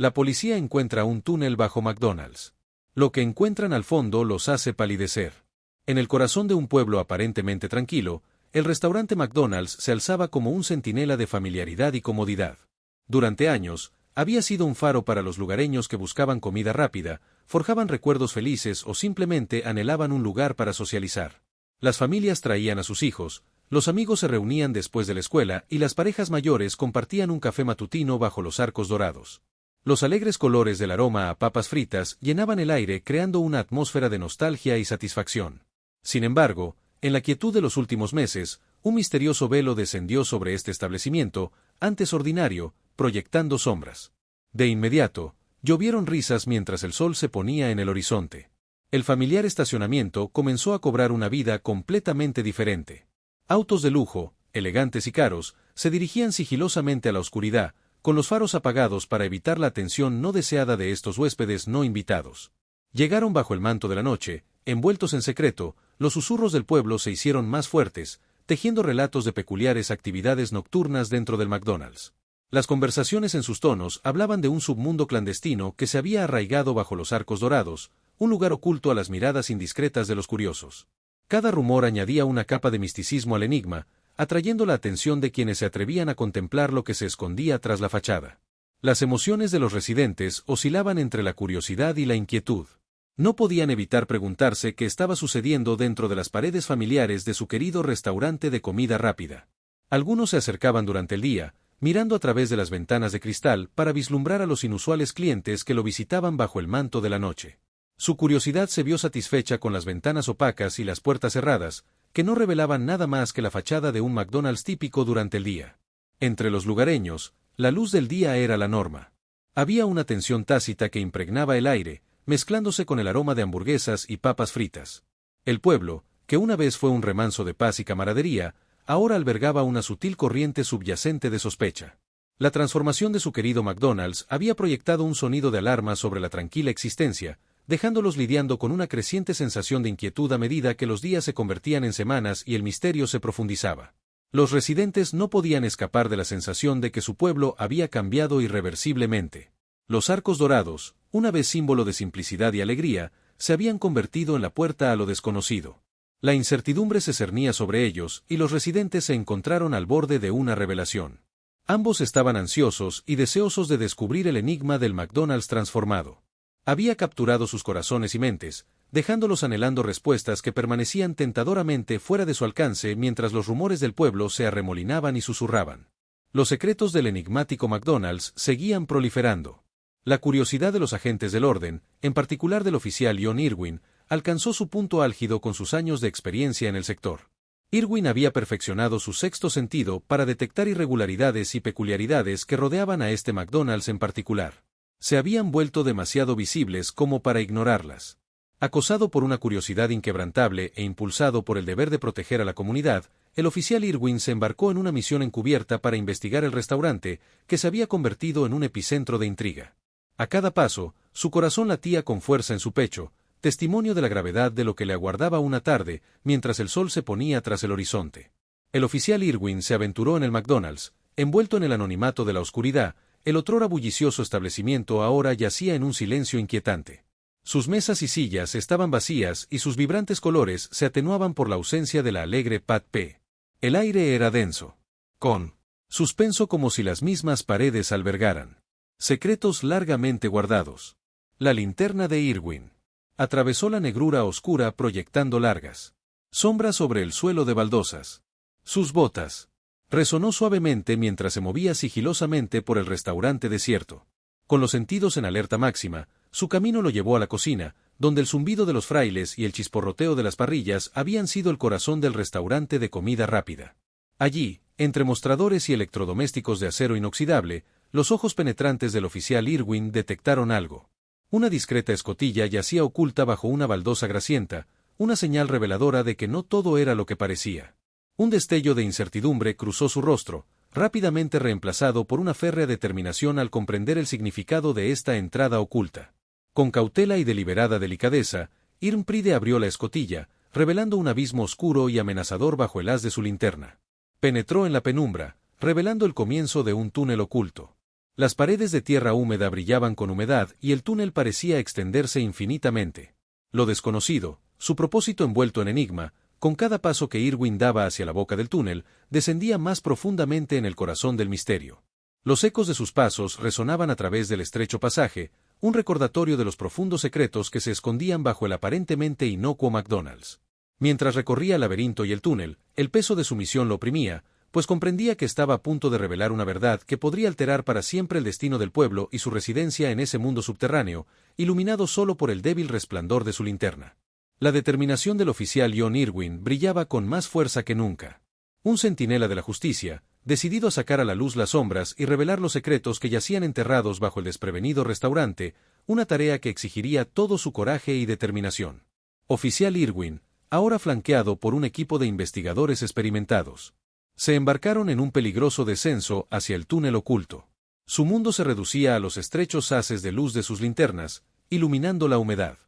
La policía encuentra un túnel bajo McDonald's. Lo que encuentran al fondo los hace palidecer. En el corazón de un pueblo aparentemente tranquilo, el restaurante McDonald's se alzaba como un centinela de familiaridad y comodidad. Durante años, había sido un faro para los lugareños que buscaban comida rápida, forjaban recuerdos felices o simplemente anhelaban un lugar para socializar. Las familias traían a sus hijos, los amigos se reunían después de la escuela y las parejas mayores compartían un café matutino bajo los arcos dorados. Los alegres colores del aroma a papas fritas llenaban el aire creando una atmósfera de nostalgia y satisfacción. Sin embargo, en la quietud de los últimos meses, un misterioso velo descendió sobre este establecimiento, antes ordinario, proyectando sombras. De inmediato, llovieron risas mientras el sol se ponía en el horizonte. El familiar estacionamiento comenzó a cobrar una vida completamente diferente. Autos de lujo, elegantes y caros, se dirigían sigilosamente a la oscuridad, con los faros apagados para evitar la atención no deseada de estos huéspedes no invitados. Llegaron bajo el manto de la noche, envueltos en secreto, los susurros del pueblo se hicieron más fuertes, tejiendo relatos de peculiares actividades nocturnas dentro del McDonald's. Las conversaciones en sus tonos hablaban de un submundo clandestino que se había arraigado bajo los arcos dorados, un lugar oculto a las miradas indiscretas de los curiosos. Cada rumor añadía una capa de misticismo al enigma, atrayendo la atención de quienes se atrevían a contemplar lo que se escondía tras la fachada. Las emociones de los residentes oscilaban entre la curiosidad y la inquietud. No podían evitar preguntarse qué estaba sucediendo dentro de las paredes familiares de su querido restaurante de comida rápida. Algunos se acercaban durante el día, mirando a través de las ventanas de cristal para vislumbrar a los inusuales clientes que lo visitaban bajo el manto de la noche. Su curiosidad se vio satisfecha con las ventanas opacas y las puertas cerradas, que no revelaban nada más que la fachada de un McDonald's típico durante el día. Entre los lugareños, la luz del día era la norma. Había una tensión tácita que impregnaba el aire, mezclándose con el aroma de hamburguesas y papas fritas. El pueblo, que una vez fue un remanso de paz y camaradería, ahora albergaba una sutil corriente subyacente de sospecha. La transformación de su querido McDonald's había proyectado un sonido de alarma sobre la tranquila existencia, dejándolos lidiando con una creciente sensación de inquietud a medida que los días se convertían en semanas y el misterio se profundizaba. Los residentes no podían escapar de la sensación de que su pueblo había cambiado irreversiblemente. Los arcos dorados, una vez símbolo de simplicidad y alegría, se habían convertido en la puerta a lo desconocido. La incertidumbre se cernía sobre ellos y los residentes se encontraron al borde de una revelación. Ambos estaban ansiosos y deseosos de descubrir el enigma del McDonald's transformado. Había capturado sus corazones y mentes, dejándolos anhelando respuestas que permanecían tentadoramente fuera de su alcance mientras los rumores del pueblo se arremolinaban y susurraban. Los secretos del enigmático McDonald's seguían proliferando. La curiosidad de los agentes del orden, en particular del oficial John Irwin, alcanzó su punto álgido con sus años de experiencia en el sector. Irwin había perfeccionado su sexto sentido para detectar irregularidades y peculiaridades que rodeaban a este McDonald's en particular. Se habían vuelto demasiado visibles como para ignorarlas. Acosado por una curiosidad inquebrantable e impulsado por el deber de proteger a la comunidad, el oficial Irwin se embarcó en una misión encubierta para investigar el restaurante, que se había convertido en un epicentro de intriga. A cada paso, su corazón latía con fuerza en su pecho, testimonio de la gravedad de lo que le aguardaba una tarde, mientras el sol se ponía tras el horizonte. El oficial Irwin se aventuró en el McDonald's, envuelto en el anonimato de la oscuridad. El otrora bullicioso establecimiento ahora yacía en un silencio inquietante. Sus mesas y sillas estaban vacías y sus vibrantes colores se atenuaban por la ausencia de la alegre Pat P. El aire era denso, con suspenso como si las mismas paredes albergaran secretos largamente guardados. La linterna de Irwin atravesó la negrura oscura proyectando largas sombras sobre el suelo de baldosas. Sus botas resonó suavemente mientras se movía sigilosamente por el restaurante desierto. Con los sentidos en alerta máxima, su camino lo llevó a la cocina, donde el zumbido de los frailes y el chisporroteo de las parrillas habían sido el corazón del restaurante de comida rápida. Allí, entre mostradores y electrodomésticos de acero inoxidable, los ojos penetrantes del oficial Irwin detectaron algo. Una discreta escotilla yacía oculta bajo una baldosa grasienta, una señal reveladora de que no todo era lo que parecía. Un destello de incertidumbre cruzó su rostro, rápidamente reemplazado por una férrea determinación al comprender el significado de esta entrada oculta. Con cautela y deliberada delicadeza, Irmpride abrió la escotilla, revelando un abismo oscuro y amenazador bajo el haz de su linterna. Penetró en la penumbra, revelando el comienzo de un túnel oculto. Las paredes de tierra húmeda brillaban con humedad y el túnel parecía extenderse infinitamente. Lo desconocido, su propósito envuelto en enigma, con cada paso que Irwin daba hacia la boca del túnel, descendía más profundamente en el corazón del misterio. Los ecos de sus pasos resonaban a través del estrecho pasaje, un recordatorio de los profundos secretos que se escondían bajo el aparentemente inocuo McDonald's. Mientras recorría el laberinto y el túnel, el peso de su misión lo oprimía, pues comprendía que estaba a punto de revelar una verdad que podría alterar para siempre el destino del pueblo y su residencia en ese mundo subterráneo, iluminado solo por el débil resplandor de su linterna. La determinación del oficial John Irwin brillaba con más fuerza que nunca. Un centinela de la justicia, decidido a sacar a la luz las sombras y revelar los secretos que yacían enterrados bajo el desprevenido restaurante, una tarea que exigiría todo su coraje y determinación. Oficial Irwin, ahora flanqueado por un equipo de investigadores experimentados, se embarcaron en un peligroso descenso hacia el túnel oculto. Su mundo se reducía a los estrechos haces de luz de sus linternas, iluminando la humedad.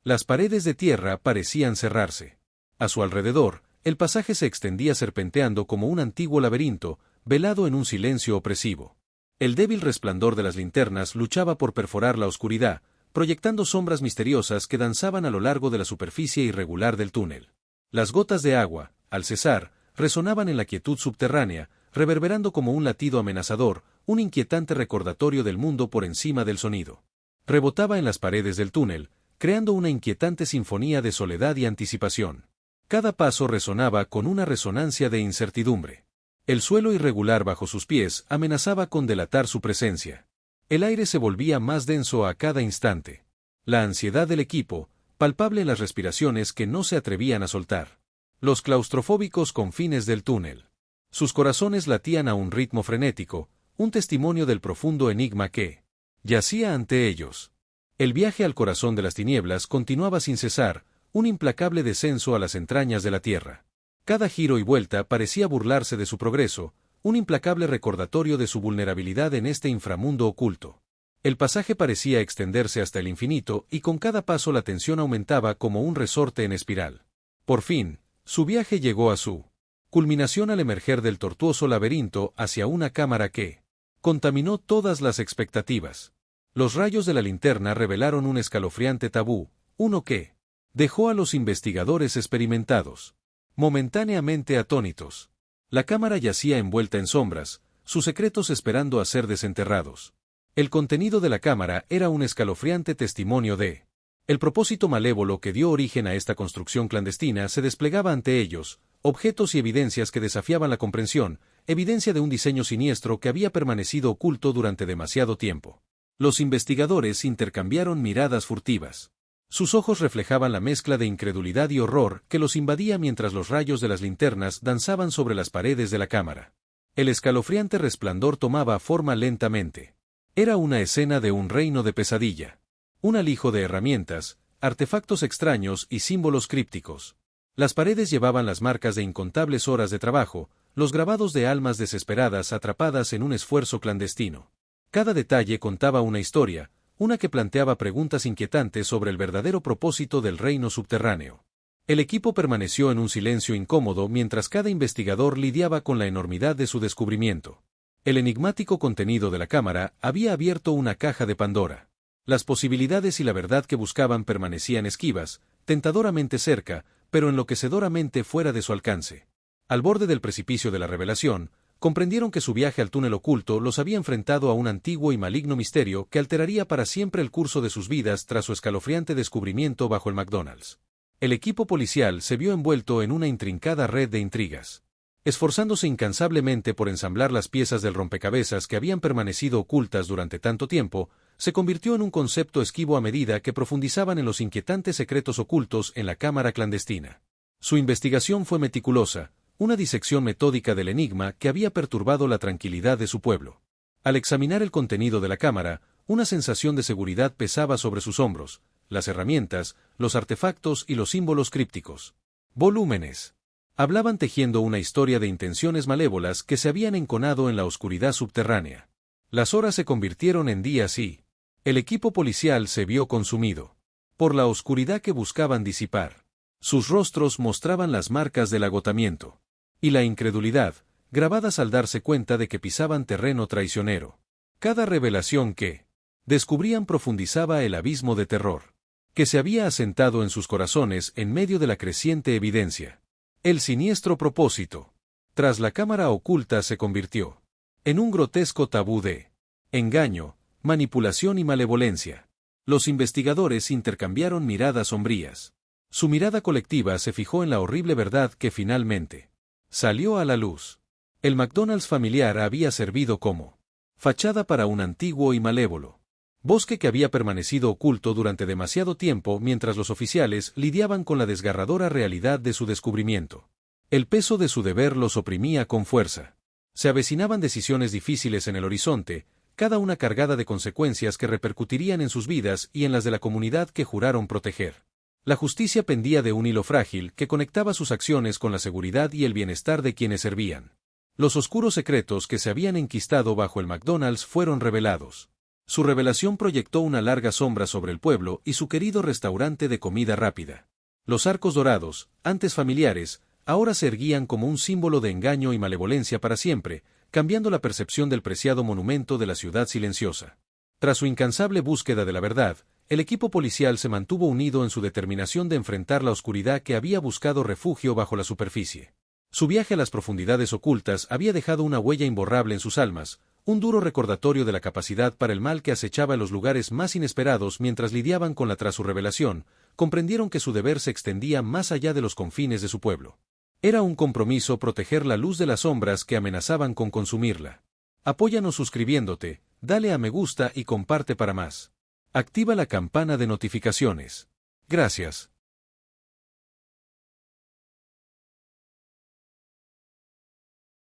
Las paredes de tierra parecían cerrarse. A su alrededor, el pasaje se extendía serpenteando como un antiguo laberinto, velado en un silencio opresivo. El débil resplandor de las linternas luchaba por perforar la oscuridad, proyectando sombras misteriosas que danzaban a lo largo de la superficie irregular del túnel. Las gotas de agua, al cesar, resonaban en la quietud subterránea, reverberando como un latido amenazador, un inquietante recordatorio del mundo por encima del sonido. Rebotaba en las paredes del túnel, creando una inquietante sinfonía de soledad y anticipación. Cada paso resonaba con una resonancia de incertidumbre. El suelo irregular bajo sus pies amenazaba con delatar su presencia. El aire se volvía más denso a cada instante. La ansiedad del equipo, palpable en las respiraciones que no se atrevían a soltar. Los claustrofóbicos confines del túnel. Sus corazones latían a un ritmo frenético, un testimonio del profundo enigma que yacía ante ellos. El viaje al corazón de las tinieblas continuaba sin cesar, un implacable descenso a las entrañas de la tierra. Cada giro y vuelta parecía burlarse de su progreso, un implacable recordatorio de su vulnerabilidad en este inframundo oculto. El pasaje parecía extenderse hasta el infinito y con cada paso la tensión aumentaba como un resorte en espiral. Por fin, su viaje llegó a su culminación al emerger del tortuoso laberinto hacia una cámara que contaminó todas las expectativas. Los rayos de la linterna revelaron un escalofriante tabú, uno que dejó a los investigadores experimentados momentáneamente atónitos. La cámara yacía envuelta en sombras, sus secretos esperando a ser desenterrados. El contenido de la cámara era un escalofriante testimonio de el propósito malévolo que dio origen a esta construcción clandestina se desplegaba ante ellos, objetos y evidencias que desafiaban la comprensión, evidencia de un diseño siniestro que había permanecido oculto durante demasiado tiempo. Los investigadores intercambiaron miradas furtivas. Sus ojos reflejaban la mezcla de incredulidad y horror que los invadía mientras los rayos de las linternas danzaban sobre las paredes de la cámara. El escalofriante resplandor tomaba forma lentamente. Era una escena de un reino de pesadilla. Un alijo de herramientas, artefactos extraños y símbolos crípticos. Las paredes llevaban las marcas de incontables horas de trabajo, los grabados de almas desesperadas atrapadas en un esfuerzo clandestino. Cada detalle contaba una historia, una que planteaba preguntas inquietantes sobre el verdadero propósito del reino subterráneo. El equipo permaneció en un silencio incómodo mientras cada investigador lidiaba con la enormidad de su descubrimiento. El enigmático contenido de la cámara había abierto una caja de Pandora. Las posibilidades y la verdad que buscaban permanecían esquivas, tentadoramente cerca, pero enloquecedoramente fuera de su alcance. Al borde del precipicio de la revelación, comprendieron que su viaje al túnel oculto los había enfrentado a un antiguo y maligno misterio que alteraría para siempre el curso de sus vidas tras su escalofriante descubrimiento bajo el McDonald's. El equipo policial se vio envuelto en una intrincada red de intrigas. Esforzándose incansablemente por ensamblar las piezas del rompecabezas que habían permanecido ocultas durante tanto tiempo, se convirtió en un concepto esquivo a medida que profundizaban en los inquietantes secretos ocultos en la cámara clandestina. Su investigación fue meticulosa, una disección metódica del enigma que había perturbado la tranquilidad de su pueblo. Al examinar el contenido de la cámara, una sensación de seguridad pesaba sobre sus hombros, las herramientas, los artefactos y los símbolos crípticos. Volúmenes. Hablaban tejiendo una historia de intenciones malévolas que se habían enconado en la oscuridad subterránea. Las horas se convirtieron en días y el equipo policial se vio consumido por la oscuridad que buscaban disipar. Sus rostros mostraban las marcas del agotamiento y la incredulidad, grabadas al darse cuenta de que pisaban terreno traicionero. Cada revelación que descubrían profundizaba el abismo de terror que se había asentado en sus corazones en medio de la creciente evidencia. El siniestro propósito tras la cámara oculta se convirtió en un grotesco tabú de engaño, manipulación y malevolencia. Los investigadores intercambiaron miradas sombrías. Su mirada colectiva se fijó en la horrible verdad que finalmente salió a la luz. El McDonald's familiar había servido como fachada para un antiguo y malévolo bosque que había permanecido oculto durante demasiado tiempo mientras los oficiales lidiaban con la desgarradora realidad de su descubrimiento. El peso de su deber los oprimía con fuerza. Se avecinaban decisiones difíciles en el horizonte, cada una cargada de consecuencias que repercutirían en sus vidas y en las de la comunidad que juraron proteger. La justicia pendía de un hilo frágil que conectaba sus acciones con la seguridad y el bienestar de quienes servían. Los oscuros secretos que se habían enquistado bajo el McDonald's fueron revelados. Su revelación proyectó una larga sombra sobre el pueblo y su querido restaurante de comida rápida. Los arcos dorados, antes familiares, ahora se erguían como un símbolo de engaño y malevolencia para siempre, cambiando la percepción del preciado monumento de la ciudad silenciosa. Tras su incansable búsqueda de la verdad, el equipo policial se mantuvo unido en su determinación de enfrentar la oscuridad que había buscado refugio bajo la superficie. Su viaje a las profundidades ocultas había dejado una huella imborrable en sus almas, un duro recordatorio de la capacidad para el mal que acechaba en los lugares más inesperados. Mientras lidiaban con tras su revelación, comprendieron que su deber se extendía más allá de los confines de su pueblo. Era un compromiso proteger la luz de las sombras que amenazaban con consumirla. Apóyanos suscribiéndote, dale a me gusta y comparte para más. Activa la campana de notificaciones. Gracias.